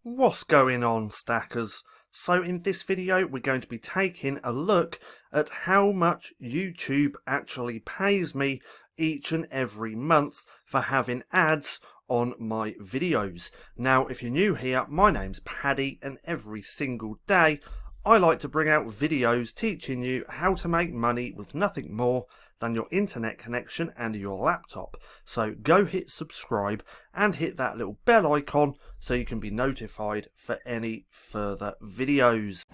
What's going on, stackers? So in this video we're going to be taking a look at how much YouTube actually pays me each and every month for having ads on my videos. Now if you're new here, my name's Paddy and every single day I like to bring out videos teaching you how to make money with nothing more than your internet connection and your laptop. So go hit subscribe and hit that little bell icon so you can be notified for any further videos.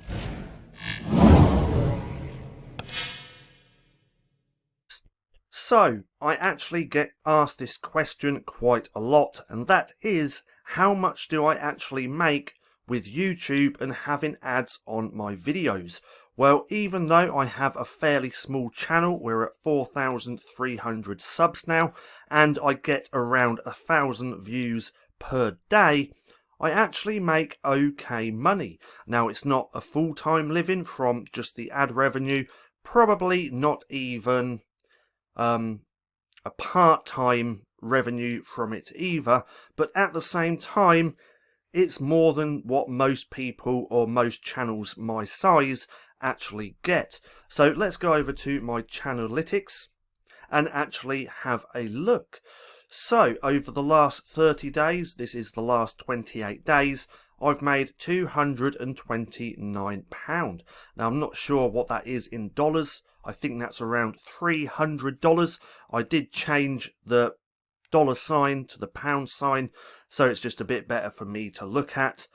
So I actually get asked this question quite a lot, and that is, how much do I actually make with YouTube and having ads on my videos? Well, even though I have a fairly small channel, we're at 4,300 subs now, and I get around 1,000 views per day, I actually make okay money. Now, it's not a full-time living from just the ad revenue, probably not even a part-time revenue from it either, but at the same time, it's more than what most people or most channels my size actually get. So let's go over to my Channelytics and actually have a look. So over the last 30 days, this is the last 28 days, I've made £229. Now I'm not sure what that is in dollars. I think that's around $300. I did change the dollar sign to the pound sign, so it's just a bit better for me to look at.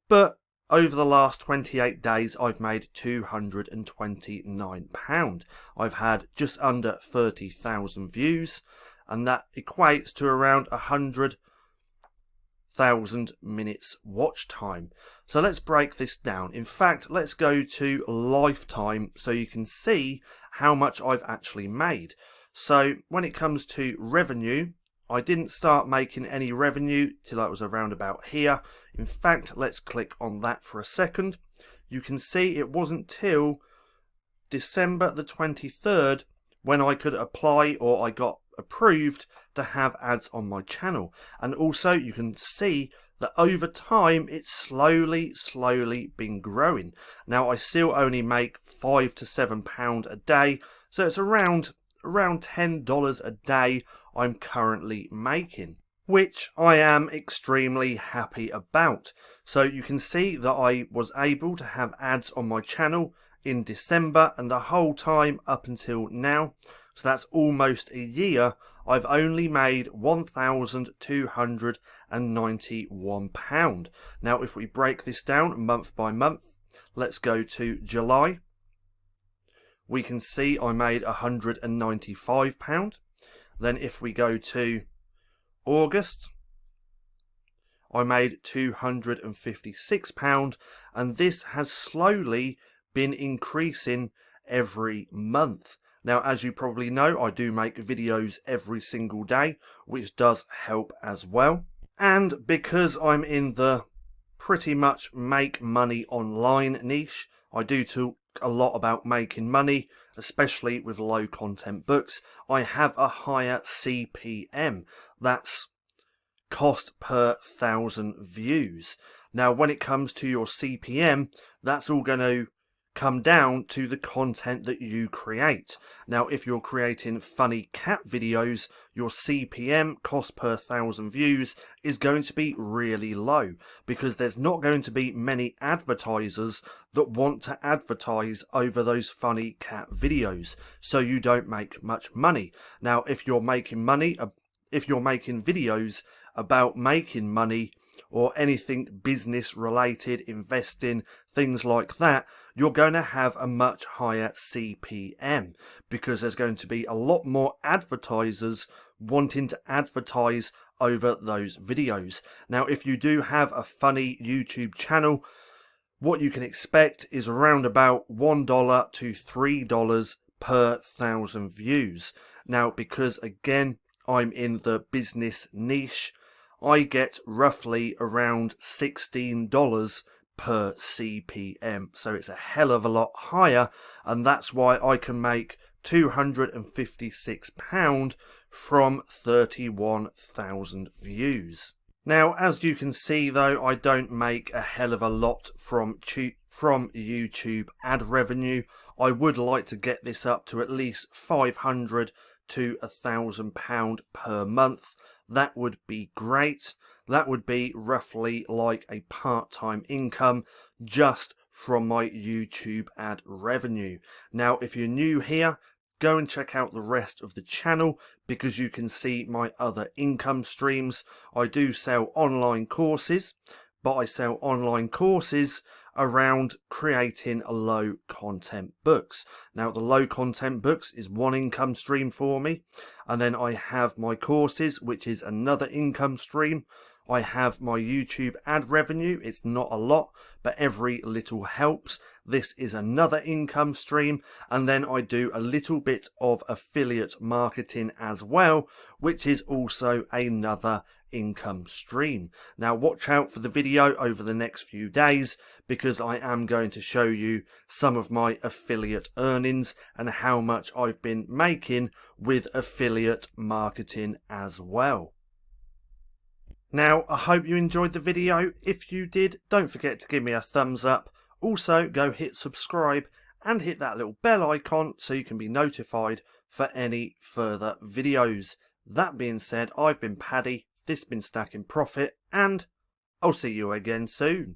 But over the last 28 days I've made £229. I've had just under 30,000 views, and that equates to around 100,000 minutes watch time. So let's break this down. In fact, let's go to lifetime so you can see how much I've actually made. So when it comes to revenue, I didn't start making any revenue till I was around about here. In fact, let's click on that for a second. You can see it wasn't till December the 23rd when I could apply, or I got approved to have ads on my channel. And also you can see that over time it's slowly been growing. Now I still only make £5 to £7 a day, so it's around $10 a day I'm currently making, which I am extremely happy about. So you can see that I was able to have ads on my channel in December, and the whole time up until now, so that's almost a year, I've only made £1,291. Now if we break this down month by month, let's go to July. We can see I made £195. Then if we go to August, I made £256, and this has slowly been increasing every month. Now, as you probably know, I do make videos every single day, which does help as well. And because I'm in the pretty much make money online niche, I do talk a lot about making money, especially with low content books. I have a higher CPM. That's cost per 1,000 views. Now, when it comes to your CPM, that's all going to come down to the content that you create. Now, if you're creating funny cat videos, your CPM, cost per 1,000 views, is going to be really low, because there's not going to be many advertisers that want to advertise over those funny cat videos, so you don't make much money. Now, if you're making money, if you're making videos about making money or anything business related, investing, things like that, you're going to have a much higher CPM, because there's going to be a lot more advertisers wanting to advertise over those videos. Now, if you do have a funny YouTube channel, what you can expect is around about $1 to $3 per 1,000 views. Now, because again, I'm in the business niche, I get roughly around $16 per CPM. So it's a hell of a lot higher, and that's why I can make £256 from 31,000 views. Now, as you can see though, I don't make a hell of a lot from YouTube ad revenue. I would like to get this up to at least £500 to £1,000 per month. That would be great. That would be roughly like a part-time income just from my YouTube ad revenue. Now, if you're new here, go and check out the rest of the channel because you can see my other income streams. I do sell online courses, but I sell online courses around creating low content books. Now, the low content books is one income stream for me, and then I have my courses, which is another income stream. I have my YouTube ad revenue. It's not a lot, but every little helps. This is another income stream. And then I do a little bit of affiliate marketing as well, which is also another income stream. Now watch out for the video over the next few days because I am going to show you some of my affiliate earnings and how much I've been making with affiliate marketing as well. Now, I hope you enjoyed the video. If you did, don't forget to give me a thumbs up. Also, go hit subscribe and hit that little bell icon so you can be notified for any further videos. That being said, I've been Paddy, this has been Stacking Profit, and I'll see you again soon.